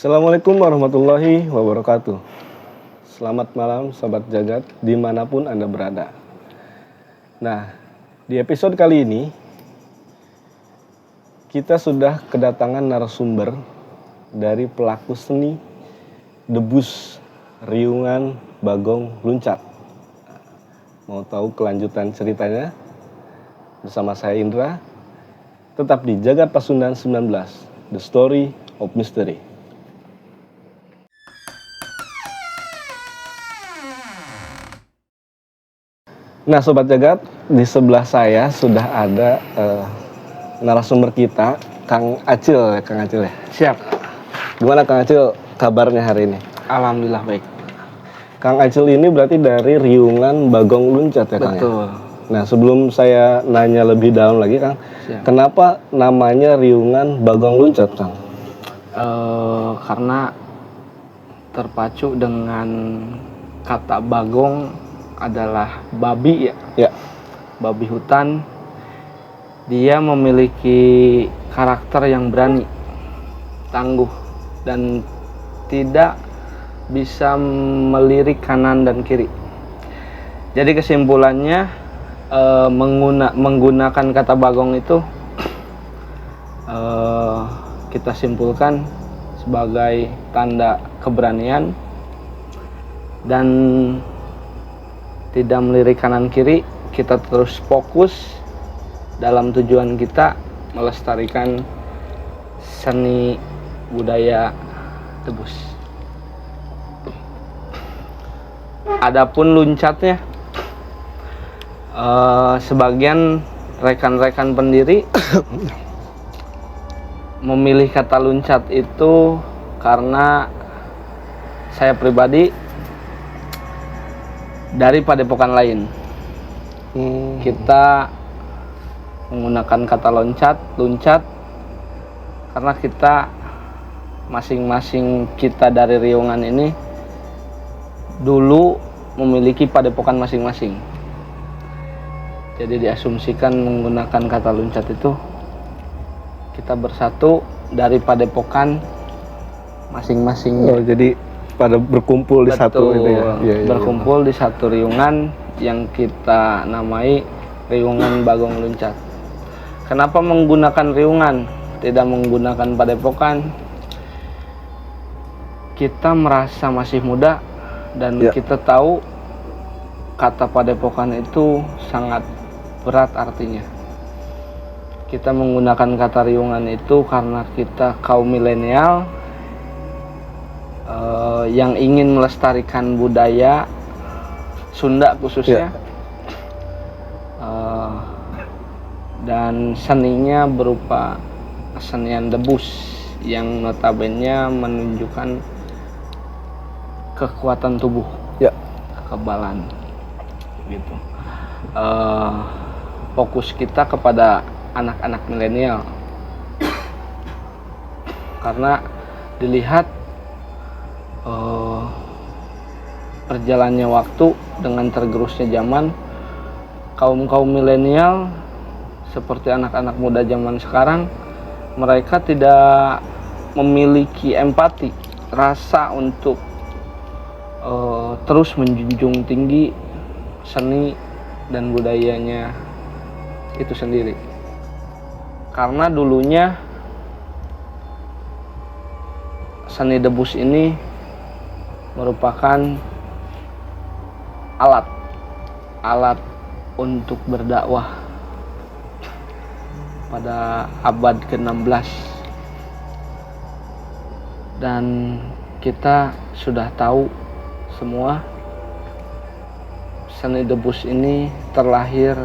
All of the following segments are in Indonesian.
Assalamualaikum warahmatullahi wabarakatuh. Selamat malam Sobat Jagat dimanapun Anda berada. Nah, di episode kali ini kita sudah kedatangan narasumber dari pelaku seni debus Riungan Bagong Luncat. Mau tahu kelanjutan ceritanya? Bersama saya Indra, tetap di Jagat Pasundan 19, The Story of Mystery. Nah Sobat Jagat, di sebelah saya sudah ada narasumber kita, Kang Acil ya. Siap. Gimana Kang Acil kabarnya hari ini? Alhamdulillah baik. Kang Acil ini berarti dari Riungan Bagong Luncat ya Kang? Betul. Nah sebelum saya nanya lebih dalam lagi Kang, Siap. kenapa namanya Riungan Bagong Luncat Kang? Karena terpacu dengan kata bagong adalah babi ya. Ya. Babi hutan. Dia memiliki karakter yang berani, tangguh, dan tidak bisa melirik kanan dan kiri. Jadi kesimpulannya menggunakan kata bagong itu kita simpulkan sebagai tanda keberanian dan tidak melirik kanan kiri. Kita terus fokus dalam tujuan kita melestarikan seni budaya debus. Adapun luncatnya, sebagian rekan-rekan pendiri memilih kata luncat itu karena saya pribadi dari padepokan lain. Kita menggunakan kata luncat karena kita masing-masing kita dari Riungan ini dulu memiliki padepokan masing-masing. Jadi diasumsikan menggunakan kata luncat itu kita bersatu dari padepokan masing-masing. Oh, jadi pada berkumpul di satu itu ya. Berkumpul di satu riungan yang kita namai Riungan Bagong Luncat. Kenapa menggunakan riungan, tidak menggunakan padepokan? Kita merasa masih muda dan kita tahu kata padepokan itu sangat berat artinya. Kita menggunakan kata riungan itu karena kita kaum milenial yang ingin melestarikan budaya Sunda khususnya, dan seninya berupa kesenian debus yang notabene menunjukkan kekuatan tubuh, kekebalan, gitu. Fokus kita kepada anak-anak milenial karena dilihat perjalannya waktu dengan tergerusnya zaman, kaum milenial seperti anak-anak muda zaman sekarang, mereka tidak memiliki empati, rasa untuk terus menjunjung tinggi seni dan budayanya itu sendiri. Karena dulunya seni debus ini merupakan alat untuk berdakwah pada abad ke-16, dan kita sudah tahu semua seni debus ini terlahir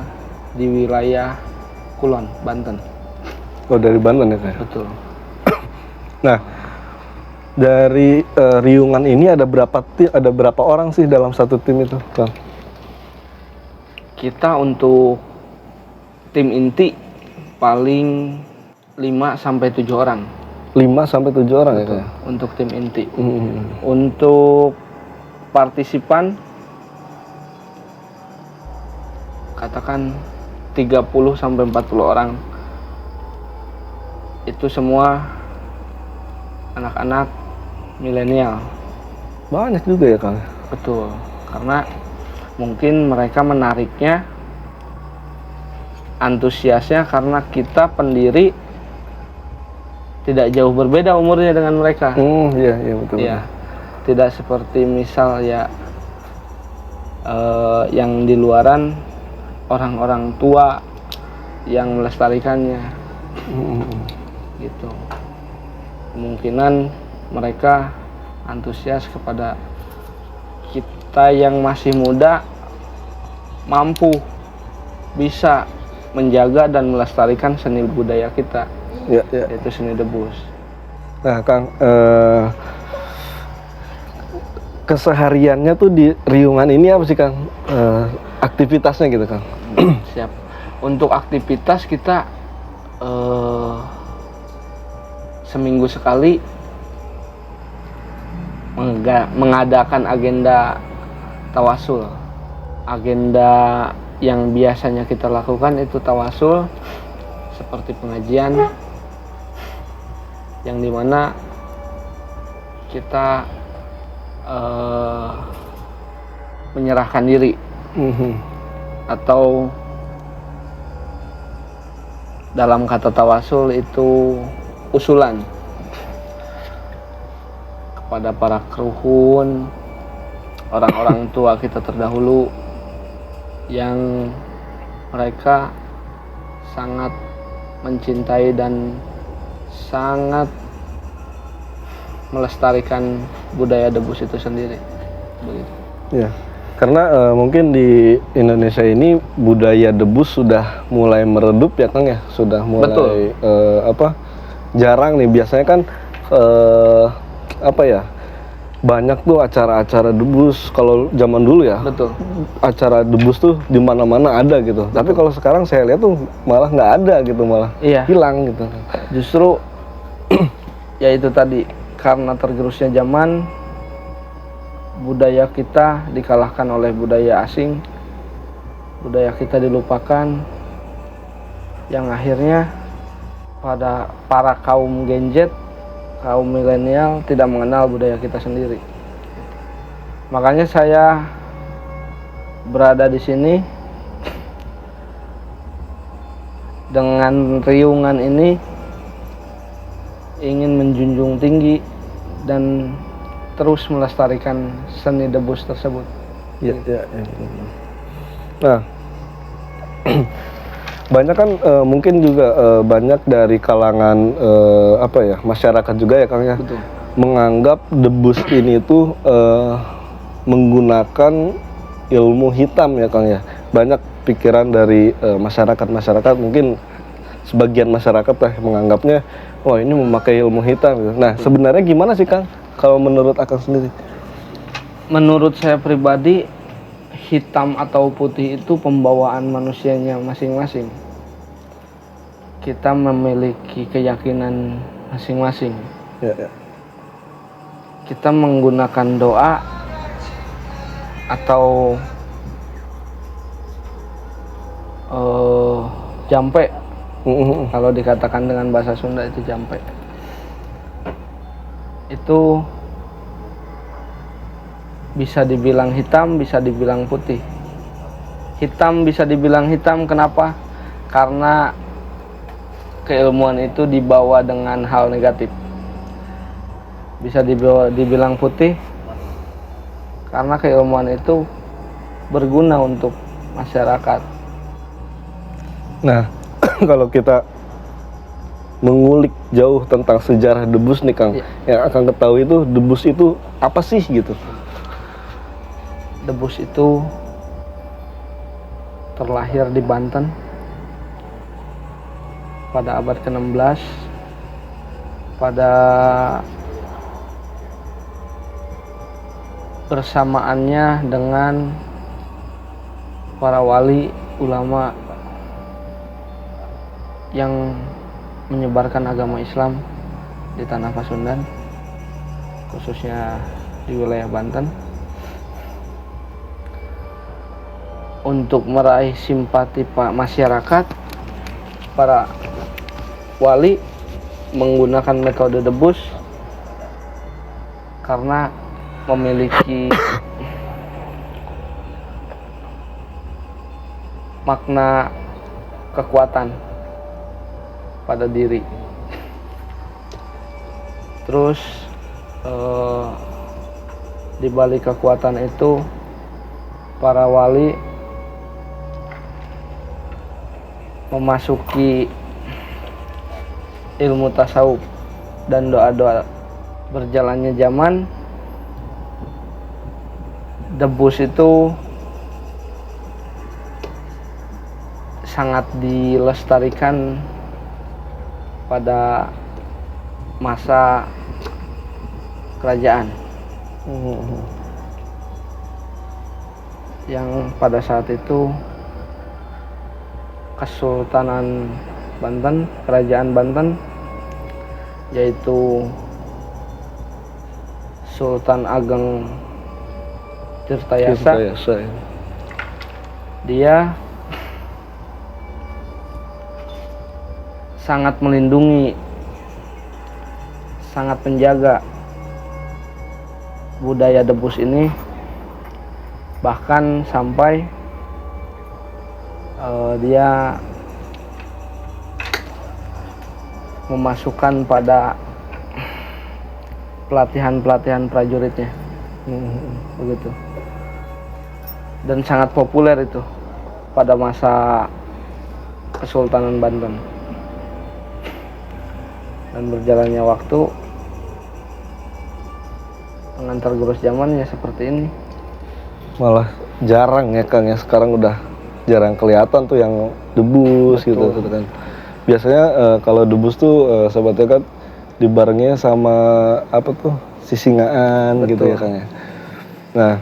di wilayah Kulon, Banten. Oh, dari Banten ya Kak? Betul. Nah, dari Riungan ini ada berapa orang sih dalam satu tim itu, Kang? Kita untuk tim inti paling 5-7 orang. 5-7 orang ya, Kang? Untuk tim inti. Untuk partisipan katakan 30-40 orang. Itu semua anak-anak milenial. Banyak juga ya Kang. Betul, karena mungkin mereka menariknya, antusiasnya karena kita pendiri tidak jauh berbeda umurnya dengan mereka. Iya, iya betul. Ya, tidak seperti misal ya yang di luaran, orang-orang tua yang melestarikannya. Gitu. Kemungkinan mereka antusias kepada kita yang masih muda, mampu bisa menjaga dan melestarikan seni budaya kita, Ya, ya. yaitu seni debus. Nah Kang, kesehariannya tuh di Riungan ini apa sih Kang? Aktivitasnya gitu Kang? Siap. Untuk aktivitas kita seminggu sekali mengadakan agenda tawasul. Agenda yang biasanya kita lakukan itu tawasul, seperti pengajian yang dimana kita menyerahkan diri, atau dalam kata tawasul itu usulan kepada para keruhun, orang-orang tua kita terdahulu yang mereka sangat mencintai dan sangat melestarikan budaya debus itu sendiri. Begitu. Ya, karena mungkin di Indonesia ini budaya debus sudah mulai meredup ya Kang ya, sudah mulai jarang nih. Biasanya kan banyak tuh acara-acara debus kalau zaman dulu ya. Betul. Acara debus tuh di mana-mana ada gitu. Betul. Tapi kalau sekarang saya lihat tuh malah nggak ada gitu, malah hilang gitu. Justru ya itu tadi, karena tergerusnya zaman, budaya kita dikalahkan oleh budaya asing, budaya kita dilupakan, yang akhirnya pada para kaum Gen Z, kaum milenial tidak mengenal budaya kita sendiri. Makanya saya berada di sini dengan Riungan ini ingin menjunjung tinggi dan terus melestarikan seni debus tersebut. Ya. Nah, banyak kan mungkin juga banyak dari kalangan masyarakat juga ya Kang ya. Betul. Menganggap debus ini tuh menggunakan ilmu hitam ya Kang ya. Banyak pikiran dari masyarakat mungkin sebagian masyarakat menganggapnya wah ini memakai ilmu hitam gitu. Nah, sebenarnya gimana sih Kang kalau menurut Akang sendiri? Menurut saya pribadi, hitam atau putih itu pembawaan manusianya masing-masing. Kita memiliki keyakinan masing-masing. Ya. Kita menggunakan doa atau jampe. Kalau dikatakan dengan bahasa Sunda itu jampe. Itu bisa dibilang hitam, bisa dibilang putih. Hitam bisa dibilang hitam, kenapa? Karena keilmuan itu dibawa dengan hal negatif. Bisa dibilang putih karena keilmuan itu berguna untuk masyarakat. Nah, kalau kita mengulik jauh tentang sejarah debus nih Kang, yang akan ketahui itu debus itu apa sih gitu? Debus itu terlahir di Banten pada abad ke-16 pada bersamaannya dengan para wali ulama yang menyebarkan agama Islam di tanah Pasundan, khususnya di wilayah Banten, untuk meraih simpati masyarakat. Para wali menggunakan metode debus karena memiliki makna kekuatan pada diri. Terus di balik kekuatan itu para wali memasuki ilmu tasawuf dan doa-doa. Berjalannya zaman, debus itu sangat dilestarikan pada masa kerajaan yang pada saat itu Kesultanan Banten, Kerajaan Banten, yaitu Sultan Ageng Tirtayasa. Dia sangat melindungi, sangat menjaga budaya debus ini, bahkan sampai dia memasukkan pada pelatihan prajuritnya, begitu. Dan sangat populer itu pada masa Kesultanan Banten. Dan berjalannya waktu, pengantar gerus zamannya seperti ini. Malah jarang ya Kang ya, sekarang udah jarang kelihatan tuh yang debus. Betul. gitu kan. Biasanya kalau debus tuh sobatnya kan dibarengnya sama apa tuh sisingaan. Betul. Gitu ya Kang ya. Nah,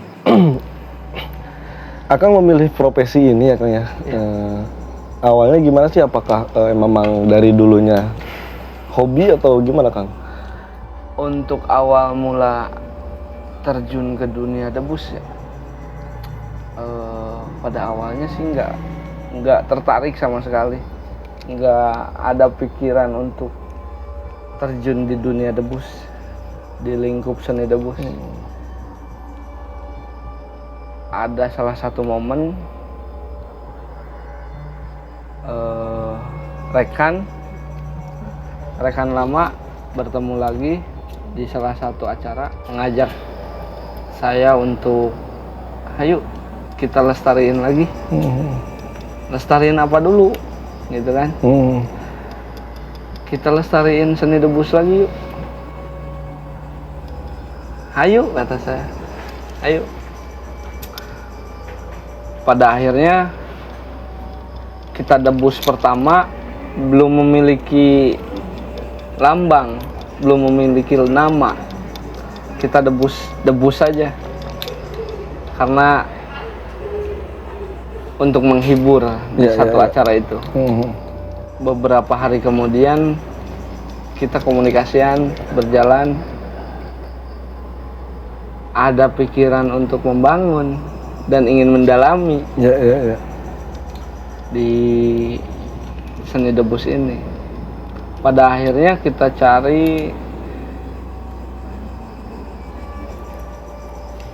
Akang memilih profesi ini ya Kang ya. Awalnya gimana sih? Apakah memang dari dulunya hobi atau gimana Kang? Untuk awal mula terjun ke dunia debus ya, pada awalnya sih nggak tertarik sama sekali, nggak ada pikiran untuk terjun di dunia debus, di lingkup seni debus. Ada salah satu momen rekan lama bertemu lagi di salah satu acara, mengajak saya untuk ayo kita lestariin lagi. Lestariin apa dulu gitu kan. Kita lestariin seni debus lagi yuk. Ayo, kata saya, ayo. Pada akhirnya kita debus pertama belum memiliki lambang, belum memiliki nama. Kita debus saja karena untuk menghibur di satu acara itu. Beberapa hari kemudian kita komunikasian, berjalan, ada pikiran untuk membangun dan ingin mendalami di seni debus ini. Pada akhirnya kita cari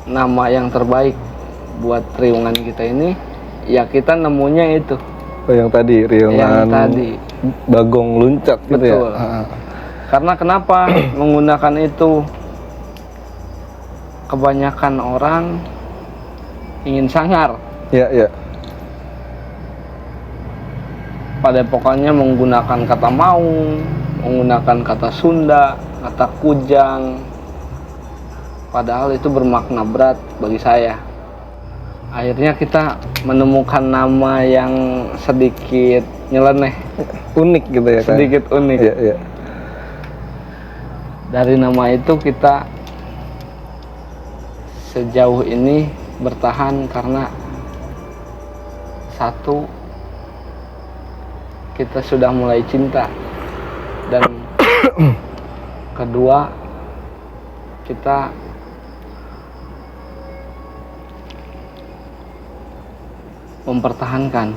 nama yang terbaik buat riungan kita ini. Ya kita nemunya itu. Oh, yang tadi riungan Bagong Luncak gitu. Betul. Ya. Karena kenapa menggunakan itu? Kebanyakan orang ingin sangar. Iya. Padepokannya menggunakan kata maung, menggunakan kata Sunda, kata kujang. Padahal itu bermakna berat bagi saya. Akhirnya kita menemukan nama yang sedikit nyeleneh, unik gitu ya kan? Sedikit unik. Iya. Dari nama itu kita sejauh ini bertahan karena satu, kita sudah mulai cinta, dan kedua, kita mempertahankan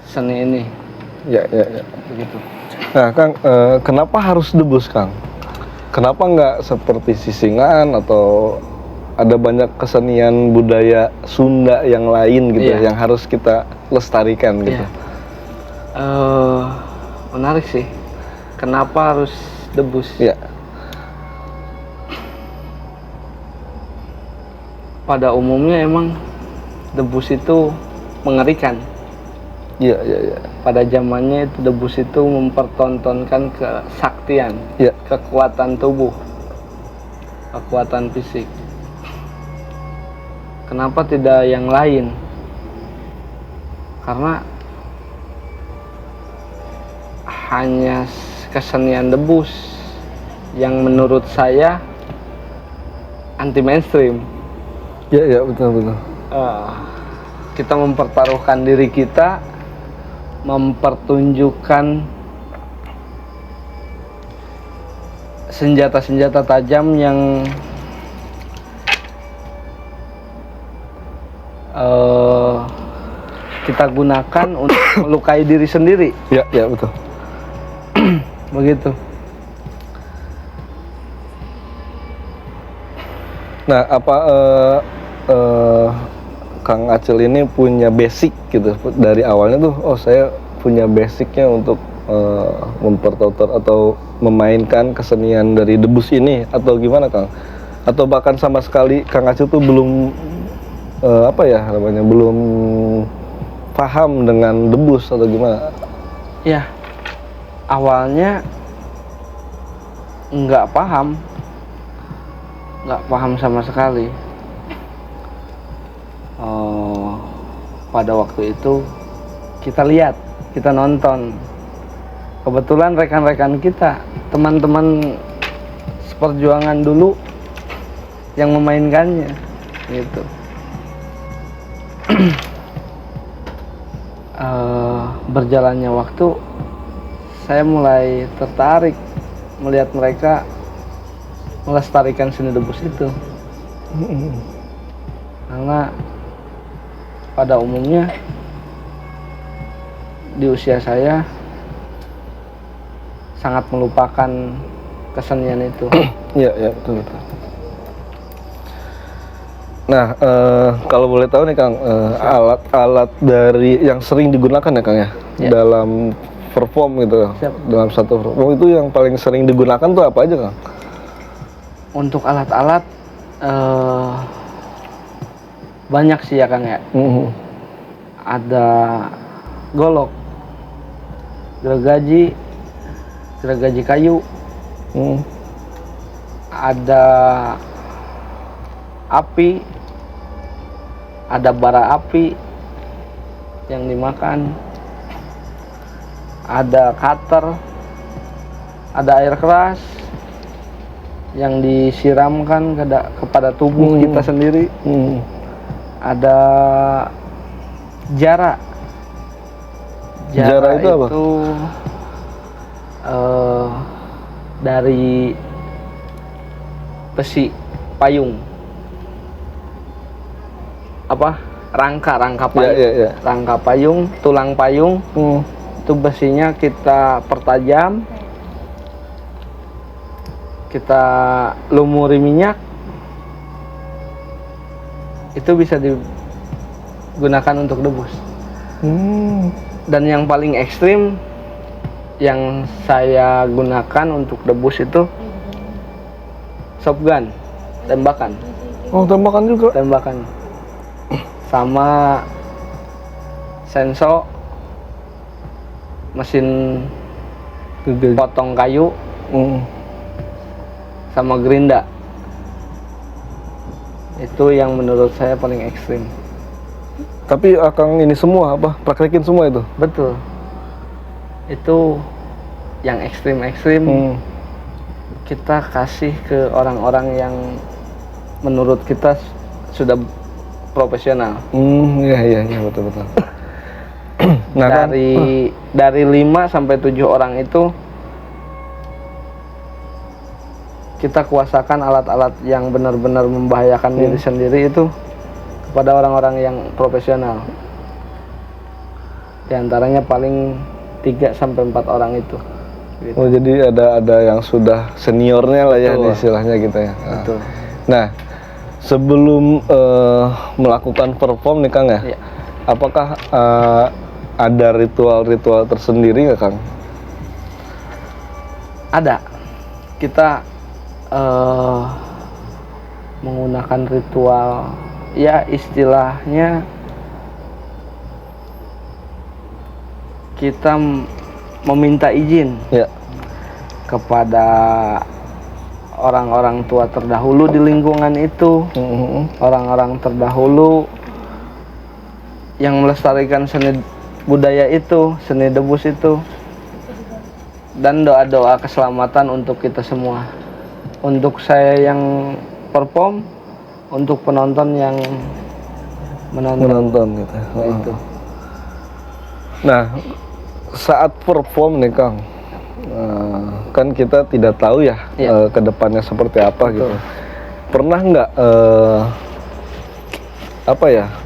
seni ini. Ya. Begitu. Nah, Kang, kenapa harus debus, Kang? Kenapa nggak seperti sisingan atau ada banyak kesenian budaya Sunda yang lain gitu Iya. yang harus kita lestarikan gitu? Iya. Menarik sih. Kenapa harus debus? Iya. Pada umumnya emang debus itu mengerikan. Iya, iya, iya. Pada zamannya itu debus itu mempertontonkan kesaktian, Iya. kekuatan tubuh, kekuatan fisik. Kenapa tidak yang lain? Karena hanya kesenian debus yang menurut saya anti mainstream. Iya, iya, betul, betul. Kita mempertaruhkan diri kita, mempertunjukkan senjata-senjata tajam yang kita gunakan untuk melukai diri sendiri. Iya, iya, betul. Begitu. Nah, apa Kang Acil ini punya basic gitu dari awalnya tuh, oh saya punya basicnya untuk mempertonton atau memainkan kesenian dari debus ini atau gimana, Kang? Atau bahkan sama sekali Kang Acil tuh belum apa ya namanya, belum paham dengan debus atau gimana? Ya, awalnya nggak paham sama sekali. Pada waktu itu kita lihat, kita nonton. Kebetulan rekan-rekan kita, teman-teman seperjuangan dulu yang memainkannya, gitu. Berjalannya waktu, saya mulai tertarik melihat mereka melestarikan seni debus itu. Karena pada umumnya di usia saya sangat melupakan kesenian itu. Iya, iya, betul, betul. Nah, kalau boleh tahu nih, Kang, alat-alat dari yang sering digunakan ya, Kang ya, Ya. dalam perform gitu. Siap. Dalam satu perform itu yang paling sering digunakan tuh apa aja, Kang? Untuk alat-alat banyak sih ya, Kang ya. Ada golok, gergaji kayu, ada api, ada bara api yang dimakan, ada cutter, ada air keras yang disiramkan kepada tubuh kita sendiri, ada jara. Jara itu apa? Dari besi payung, rangka payung. Ya. Rangka payung, tulang payung. Itu besinya kita pertajam, kita lumuri minyak, itu bisa digunakan untuk debus. Dan yang paling ekstrim yang saya gunakan untuk debus itu shotgun, tembakan. Oh, tembakan juga? Tembakan. Sama senso, mesin potong kayu, sama gerinda. Itu yang menurut saya paling ekstrim. Tapi Akang ini semua praktekin semua itu? Betul. Itu yang ekstrim-ekstrim kita kasih ke orang-orang yang menurut kita sudah profesional. Iya, betul. Nah, dari 5 sampai 7 orang itu kita kuasakan alat-alat yang benar-benar membahayakan diri sendiri itu kepada orang-orang yang profesional. Di antaranya paling 3 sampai 4 orang itu. Gitu. Oh, jadi ada yang sudah seniornya lah ya istilahnya gitu ya. Betul. Nah, sebelum melakukan perform nih Kang ya, Iya. apakah ada ritual-ritual tersendiri nggak Kang? Ada. Kita menggunakan ritual, ya istilahnya kita meminta izin Ya. kepada orang-orang tua terdahulu di lingkungan itu, orang-orang terdahulu yang melestarikan seni budaya itu, seni debus itu, dan doa-doa keselamatan untuk kita semua. Untuk saya yang perform, untuk penonton yang menonton Gitu. itu. Nah, saat perform nih Kang, kan kita tidak tahu ya, Iya. ke depannya seperti apa. Betul. Gitu. Pernah nggak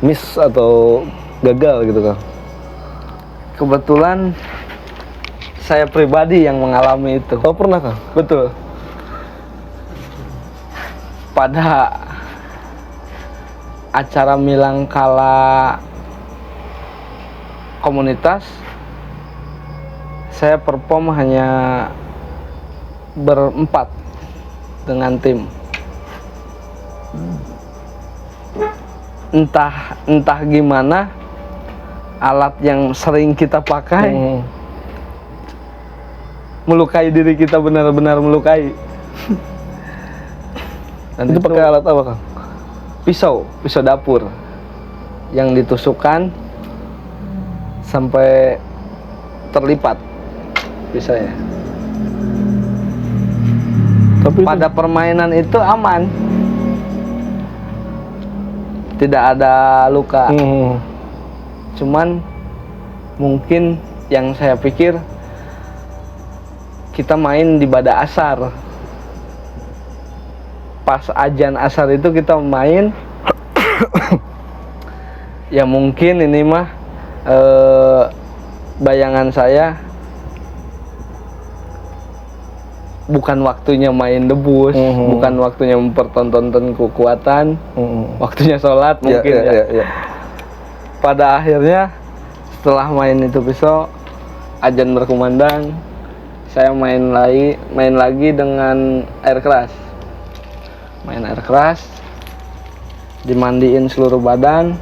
miss atau gagal gitu Kang? Kebetulan saya pribadi yang mengalami itu. Oh, pernah Kang? Betul. Pada acara Milangkala komunitas, saya perform hanya berempat dengan tim. Entah gimana alat yang sering kita pakai melukai diri kita, benar-benar melukai. Dan Itu pakai alat apa Kang? pisau dapur yang ditusukkan sampai terlipat pisaunya. Tapi Pada permainan itu aman, tidak ada luka. Cuman mungkin yang saya pikir, kita main di Bada Asar. Pas ajan asar itu kita main. Ya mungkin ini mah bayangan saya, bukan waktunya main debus, bukan waktunya mempertontonkan kekuatan, waktunya sholat mungkin ya. Pada akhirnya setelah main itu pisau, ajan berkumandang, saya main lagi dengan air keras. Main air keras, dimandiin seluruh badan.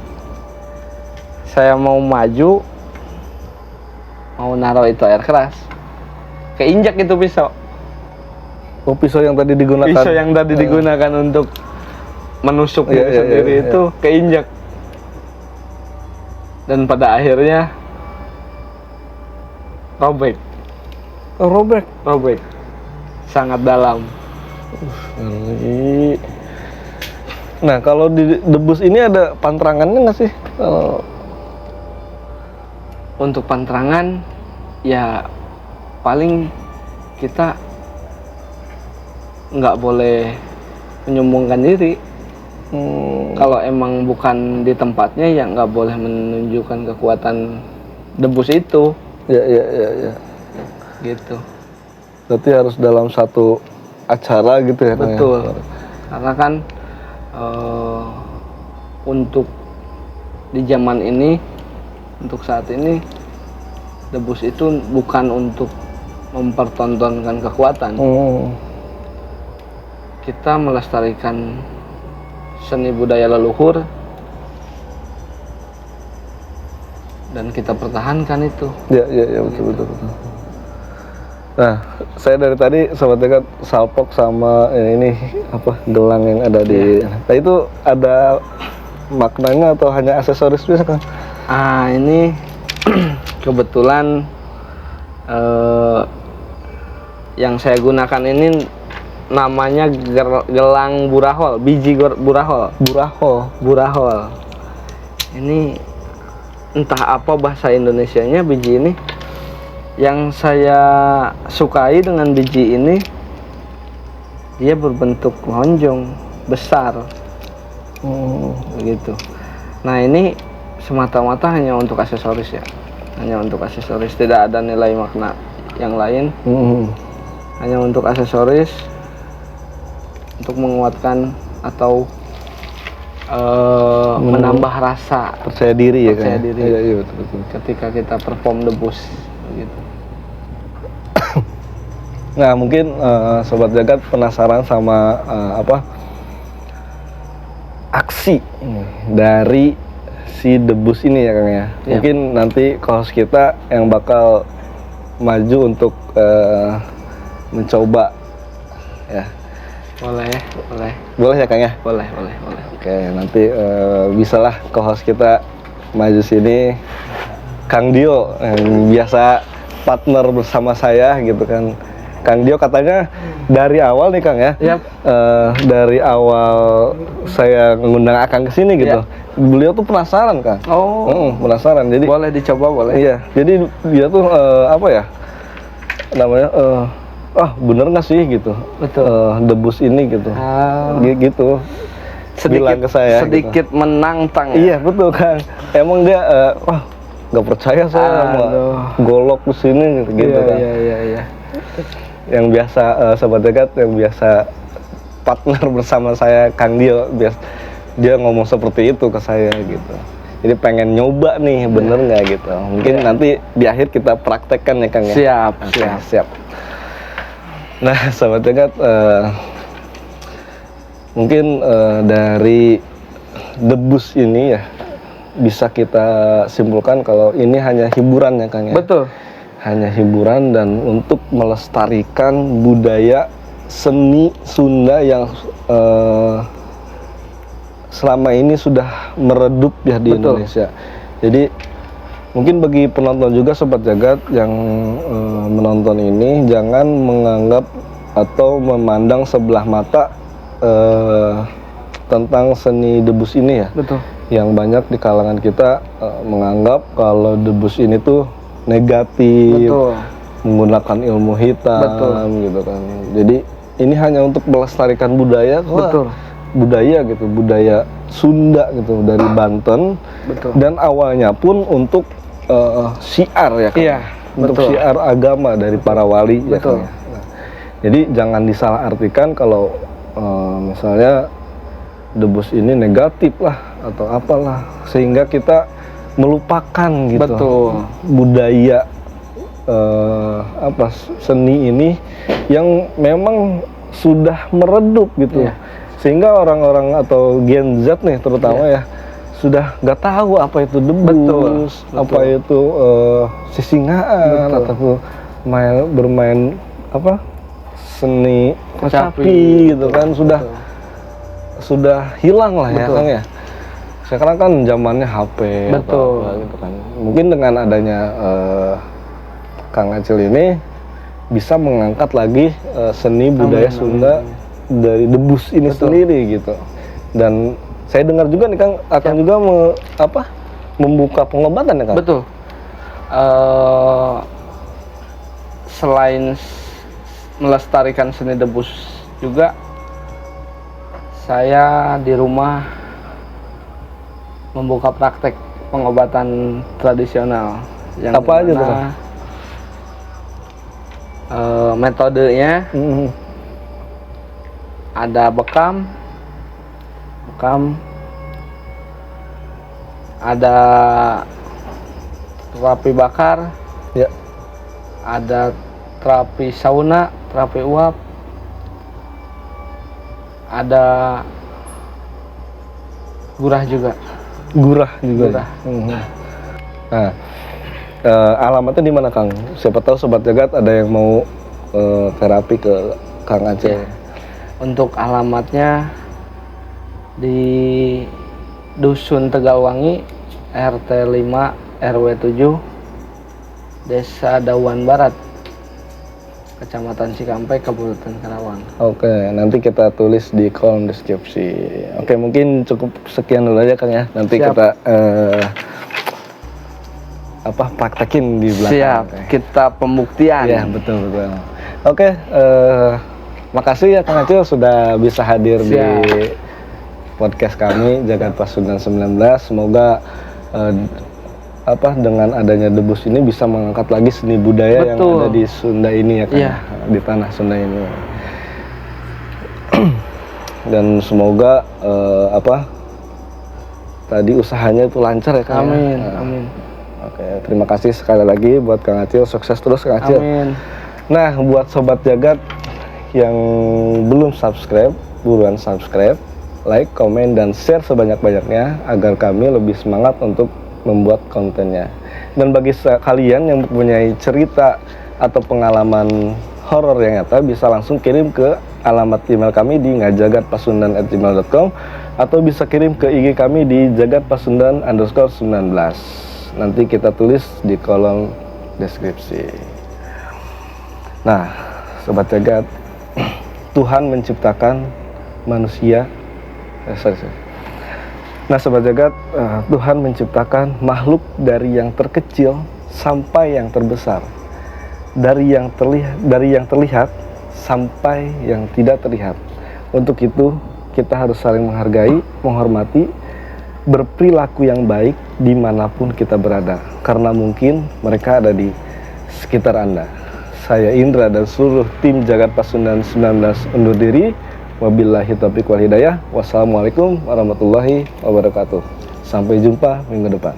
Saya mau maju, mau naruh itu air keras, keinjak itu pisau. Oh, pisau yang tadi digunakan. Pisau yang tadi digunakan untuk menusuk diri sendiri itu keinjak. Dan pada akhirnya robek. Oh, robek. Sangat dalam. Ngeri. Nah, kalau di debus ini ada pantrangannya nggak sih? Untuk pantrangan, ya paling kita nggak boleh menyombongkan diri. Kalau emang bukan di tempatnya, ya nggak boleh menunjukkan kekuatan debus itu. Ya. Gitu. Berarti harus dalam satu acara gitu ya? Betul. Karena kan untuk di zaman ini, untuk saat ini, debus itu bukan untuk mempertontonkan kekuatan. Kita melestarikan seni budaya leluhur dan kita pertahankan itu. Ya, betul. Nah, saya dari tadi sobat dekat salpok sama ini gelang yang ada di. Nah, itu ada maknanya atau hanya aksesoris biasa kan? Ini kebetulan yang saya gunakan ini namanya gelang burahol, biji burahol. Ini entah apa bahasa Indonesianya biji ini. Yang saya sukai dengan biji ini, dia berbentuk lonjong besar, begitu. Nah, ini semata-mata hanya untuk aksesoris ya, hanya untuk aksesoris, tidak ada nilai makna yang lain. Hanya untuk aksesoris, untuk menguatkan atau menambah rasa Percaya diri ya percaya kan? diri. Iya, betul. Ketika kita perform debus gitu. Nah, mungkin Sobat Jagat penasaran sama aksi dari si debus ini ya Kang ya. Mungkin nanti host kita yang bakal maju untuk mencoba ya. Boleh ya Kang ya? Boleh. Oke, nanti bisalah host kita maju sini. Kang Dio yang biasa partner bersama saya gitu kan. Kang Dio katanya dari awal nih Kang ya. Dari awal saya mengundang Akang ke sini gitu. Beliau tuh penasaran Kang. Penasaran. Jadi boleh dicoba, boleh. Iya. Jadi dia tuh bener nggak sih gitu. Betul. Debus ini gitu. Gitu. Bilang ke saya. Sedikit gitu. menantang. Iya betul Kang. Emang dia nggak percaya saya sama golok di sini gitu kan. Iya. Yang biasa Sobat Jagat yang biasa partner bersama saya Kang Dio dia ngomong seperti itu ke saya gitu. Jadi pengen nyoba nih bener nggak gitu. Mungkin nanti di akhir kita praktekkan ya Kang ya. Siap. Nah Sobat Jagat mungkin dari debus ini ya bisa kita simpulkan kalau ini hanya hiburan ya Kang ya. Betul. Hanya hiburan dan untuk melestarikan budaya seni Sunda yang selama ini sudah meredup ya di Indonesia. Jadi mungkin bagi penonton juga Sobat Jagat yang menonton ini jangan menganggap atau memandang sebelah mata tentang seni debus ini ya. Betul. Yang banyak di kalangan kita menganggap kalau debus ini tuh negatif, menggunakan ilmu hitam, gitu kan. Jadi ini hanya untuk melestarikan budaya, budaya gitu, budaya Sunda gitu dari Banten. Dan awalnya pun untuk syiar ya kan, untuk syiar agama dari para wali ya kan. Nah, jadi jangan disalahartikan kalau misalnya debus ini negatif lah atau apalah sehingga kita melupakan gitu budaya seni ini yang memang sudah meredup gitu sehingga orang-orang atau Gen Z nih terutama ya sudah nggak tahu apa itu debus, apa itu sisingaan ataupun bermain seni kecapi gitu kan sudah hilang lah ya Kang ya. Sekarang kan zamannya HP gitu kan. Mungkin dengan adanya Kang Acil ini bisa mengangkat lagi seni budaya Sunda dari debus ini sendiri gitu. Dan saya dengar juga nih Kang akan juga membuka pengobatan ya Kang. Betul. Selain melestarikan seni debus juga saya di rumah membuka praktek pengobatan tradisional yang apa aja tuh? Metodenya ada bekam, ada terapi bakar, ada terapi sauna, terapi uap, ada gurah juga. Nah, alamatnya di mana Kang? Siapa tahu Sobat Jagat ada yang mau terapi ke Kang Acil. Untuk alamatnya di Dusun Tegalwangi, RT 5 RW 7, Desa Dawan Barat, Kecamatan Cikampek, Kabupaten Karawang. Oke, nanti kita tulis di kolom deskripsi. Oke, mungkin cukup sekian dulu aja Kang ya. Nanti kita praktekin di belakang. Siap, kita pembuktian. Iya, betul. Oke, makasih ya Kang Acil sudah bisa hadir di podcast kami Jagat Pasundan 19. Semoga dengan adanya Debus ini bisa mengangkat lagi seni budaya yang Betul. ada di Sunda ini ya kan, Iya. di tanah Sunda ini. Dan semoga tadi usahanya itu lancar ya Kang. Amin, Ya. Nah, amin. Oke, terima kasih sekali lagi buat Kang Acil, sukses terus Kang Acil. Amin. Nah, buat sobat jagat yang belum subscribe, buruan subscribe, like, komen, dan share sebanyak-banyaknya agar kami lebih semangat untuk membuat kontennya. Dan bagi kalian yang mempunyai cerita atau pengalaman horor yang nyata, bisa langsung kirim ke alamat email kami di ngajagatpasundan@gmail.com atau bisa kirim ke IG kami di jagatpasundan_19. Nanti kita tulis di kolom deskripsi. Nah, sobat jagat, Tuhan menciptakan manusia. Nah, sobat jagat, Tuhan menciptakan makhluk dari yang terkecil sampai yang terbesar, dari yang terlihat sampai yang tidak terlihat. Untuk itu, kita harus saling menghargai, menghormati, berperilaku yang baik dimanapun kita berada, karena mungkin mereka ada di sekitar Anda. Saya Indra dan seluruh tim Jagat Pasundan 19 undur diri. Wabillahi taufiq wal hidayah. Wassalamualaikum warahmatullahi wabarakatuh. Sampai jumpa minggu depan.